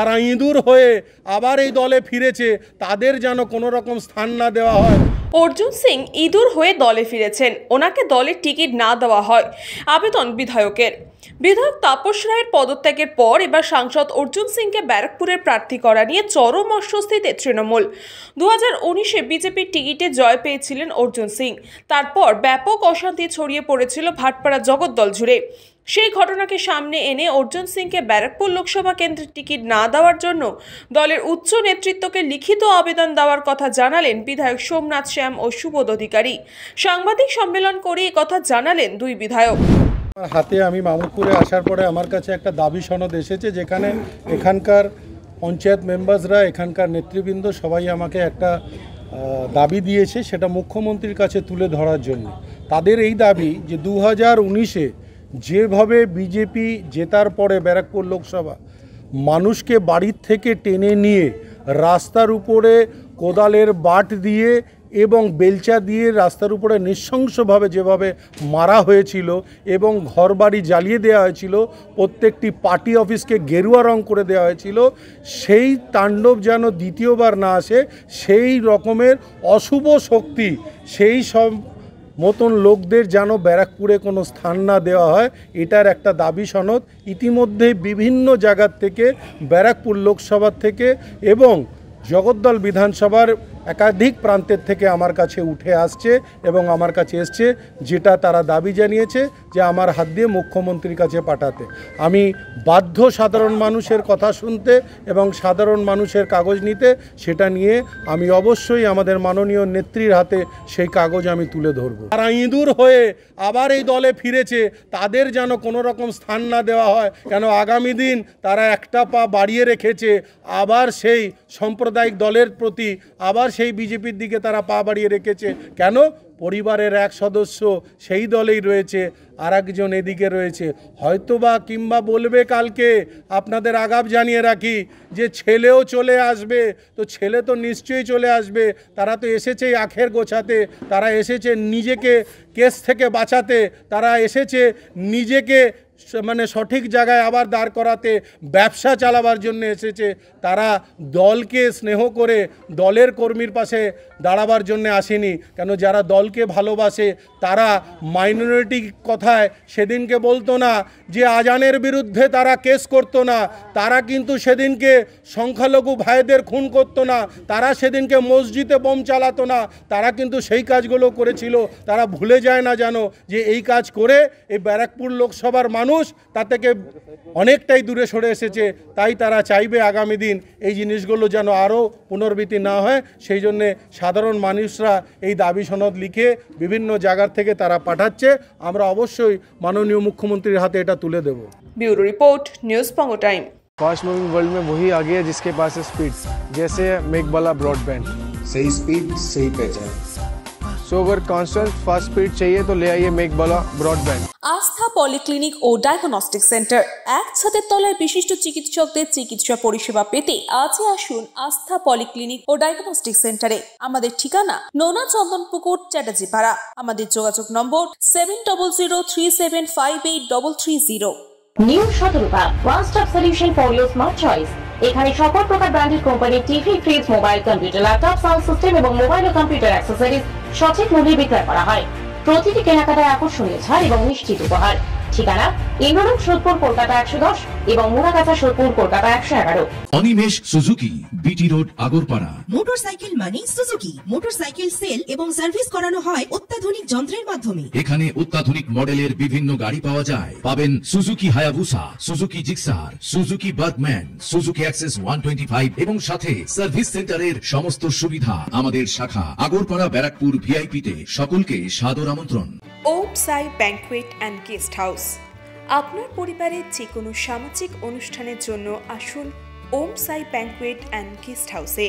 তারা ইঁদুর হয়ে আবার এই দলে ফিরেছে, তাদের যেন কোনো রকম স্থান না দেওয়া হয়। অর্জুন সিং ইঁদুর হয়ে দলে ফিরেছেন, ওনাকে দলের টিকিট না দেওয়া হয় আবেদন বিধায়কের। বিধায়ক তাপস রায়ের পদত্যাগের পর এবার সাংসদ অর্জুন সিংকে ব্যারাকপুরের প্রার্থী করা নিয়ে চরম অস্বস্তিতে তৃণমূল। 2019-এ বিজেপির টিকিটে জয় পেয়েছিলেন অর্জুন সিং, তারপর ব্যাপক অশান্তি ছড়িয়ে পড়েছিল ভাটপাড়া জগদ্দল জুড়ে। সেই ঘটনাকে সামনে এনে অর্জুন সিংকে ব্যারাকপুর লোকসভা কেন্দ্রের টিকিট না দেওয়ার জন্য দলের উচ্চ নেতৃত্বকে লিখিত আবেদন দেওয়ার কথা জানালেন বিধায়ক সোমনাথ শ্যাম ও সুবোধ অধিকারী। সাংবাদিক সম্মেলন করে একথা জানালেন দুই বিধায়ক। হাতে আমি মামুদপুরে আসার পরে আমার কাছে একটা দাবি সনদ এসেছে, যেখানে এখানকার পঞ্চায়েত মেম্বারসরা, এখানকার নেতৃবৃন্দ সবাই আমাকে একটা দাবি দিয়েছে, সেটা মুখ্যমন্ত্রীর কাছে তুলে ধরার জন্য। তাদের এই দাবি যে 2019-এ যেভাবে বিজেপি জেতার পরে ব্যারাকপুর লোকসভা মানুষকে বাড়ির থেকে টেনে নিয়ে রাস্তার উপরে কোদালের বাট দিয়ে এবং বেলচা দিয়ে রাস্তার উপরে নৃশংসভাবে যেভাবে মারা হয়েছিল এবং ঘরবাড়ি জ্বালিয়ে দেওয়া হয়েছিল, প্রত্যেকটি পার্টি অফিসকে গেরুয়া রং করে দেওয়া হয়েছিল, সেই তাণ্ডব যেন দ্বিতীয়বার না আসে, সেই রকমের অশুভ শক্তি, সেই সব মতন লোকদের যেন ব্যারাকপুরে কোনো স্থান না দেওয়া হয়, এটার একটা দাবি সনদ ইতিমধ্যেই বিভিন্ন জায়গার থেকে, ব্যারাকপুর লোকসভার থেকে এবং জগদ্দল বিধানসভার একাধিক প্রান্তের থেকে আমার কাছে উঠে আসছে এবং আমার কাছে এসছে, যেটা তারা দাবি জানিয়েছে যে আমার হাত দিয়ে মুখ্যমন্ত্রীর কাছে পাঠাতে। আমি বাধ্য সাধারণ মানুষের কথা শুনতে এবং সাধারণ মানুষের কাগজ নিতে। সেটা নিয়ে আমি অবশ্যই আমাদের মাননীয় নেত্রীর হাতে সেই কাগজ আমি তুলে ধরব। তারা ইঁদুর হয়ে আবার এই দলে ফিরেছে, তাদের যেন কোনো রকম স্থান না দেওয়া হয়, কেন আগামী দিন তারা একটা পা বাড়িয়ে রেখেছে, আবার সেই সাম্প্রদায়িক দলের প্রতি, আবার সেই বিজেপির দিকে তারা পা বাড়িয়ে রেখেছে। কেন? পরিবারের এক সদস্য সেই দলেই রয়েছে, আর একজন এদিকে রয়েছে। হয়তোবা কিংবা বলবে কালকে, আপনাদের আগাম জানিয়ে রাখি, যে ছেলেও চলে আসবে। তো ছেলে তো নিশ্চয়ই চলে আসবে, তারা তো এসেছেই আখের গোছাতে, তারা এসেছে নিজেকে কেস থেকে বাঁচাতে, তারা এসেছে নিজেকে মানে সঠিক জায়গায় আবার দাঁড় করাতে, ব্যবসা চালাবার জন্য এসেছে। তারা দলকে স্নেহ করে দলের কর্মীর পাশে দাঁড়াবার জন্য আসেনি। কেন? যারা দলকে ভালোবাসে তারা মাইনরিটি কথায় সেদিনকে বলতো না যে আজানের বিরুদ্ধে তারা কেস করতো না, তারা কিন্তু সেদিনকে সংখ্যালঘু ভাইদের খুন করতো না, তারা সেদিনকে মসজিদে বোম চালাতো না, তারা কিন্তু সেই কাজগুলো করেছিল। তারা ভুলে যায় না জানো যে এই কাজ করে এই ব্যারাকপুর লোকসভার মানুষ তা থেকে অনেকটাই দূরে সরে এসেছে। তাই তারা চাইবে আগামী দিন এই জিনিসগুলো যেন আরও পুনরাবৃত্তি না হয়, সেই জন্যে সাধারণ মানুষরা এই দাবি সনদ লিখে বিভিন্ন জায়গার থেকে তারা পাঠাচ্ছে। আমরা অবশ্যই মাননীয় মুখ্যমন্ত্রীর হাতে এটা তুলে দেব। ব্যুরো রিপোর্ট, নিউজ পঙ্গো টাইম। फास्ट मूविंग वर्ल्ड में वही आगे है जिसके पास है स्पीड, जैसे मेघबाला ब्रॉडबैंड। सही स्पीड सही पहचान। सो अगर कांस्टेंट फास्ट स्पीड चाहिए तो ले आइए मेघबाला ब्रॉडबैंड। আস্থা পলিক্লিনিক ও ডায়াগনস্টিক সেন্টার, এক ছাদের তলায় বিশিষ্ট চিকিৎসকদের চিকিৎসা পরিষেবা পেতে আজই আসুন আস্থা পলিক্লিনিক ও ডায়াগনস্টিক সেন্টারে। আমাদের ঠিকানা নোনা চন্দনপুকুর, চ্যাটার্জিপাড়া। আমাদের যোগাযোগ নম্বর 7003758330। New Sadarupa, one stop solution for your smart choice. এখানে সকল প্রকার ব্র্যান্ডেড কোম্পানির TV, fridge, mobile, computer, laptop, sound system এবং মোবাইল ও কম্পিউটার অ্যাক্সেসরিজ সঠিক মূল্যে বিক্রয় করা হয়। প্রতিটি কেনাকাটায় আকর্ষণীয় ছাড় এবং নিশ্চিত উপহার। ঠিকানা ইন্দ্রনগর, সোদপুর, কলকাতা 110 এবং Muragachha, Sodepur, Kolkata 111। Animesh Suzuki, BT road, Agarpara. Motorcycle মানে সুজুকি। মোটরসাইকেল সেল এবং সার্ভিস করানো হয় অত্যাধুনিক যন্ত্রের মাধ্যমে। এখানে অত্যাধুনিক মডেলের বিভিন্ন গাড়ি পাওয়া যায়। পাবেন Suzuki Hayabusa, Suzuki Gixxer, Suzuki Bergman, Suzuki access 125 এবং সাথে সার্ভিস সেন্টারের সমস্ত সুবিধা। আমাদের শাখা আগরপাড়া, ব্যারাকপুর ভিআইপি তে। সকলকে সাদর আমন্ত্রণ। ওম সাই ব্যাংকুয়েট অ্যান্ড গেস্ট হাউস। আপনার পরিবারের যে কোনো সামাজিক অনুষ্ঠানের জন্য আসুন ওম সাই ব্যাংকুয়েট অ্যান্ড গেস্ট হাউসে।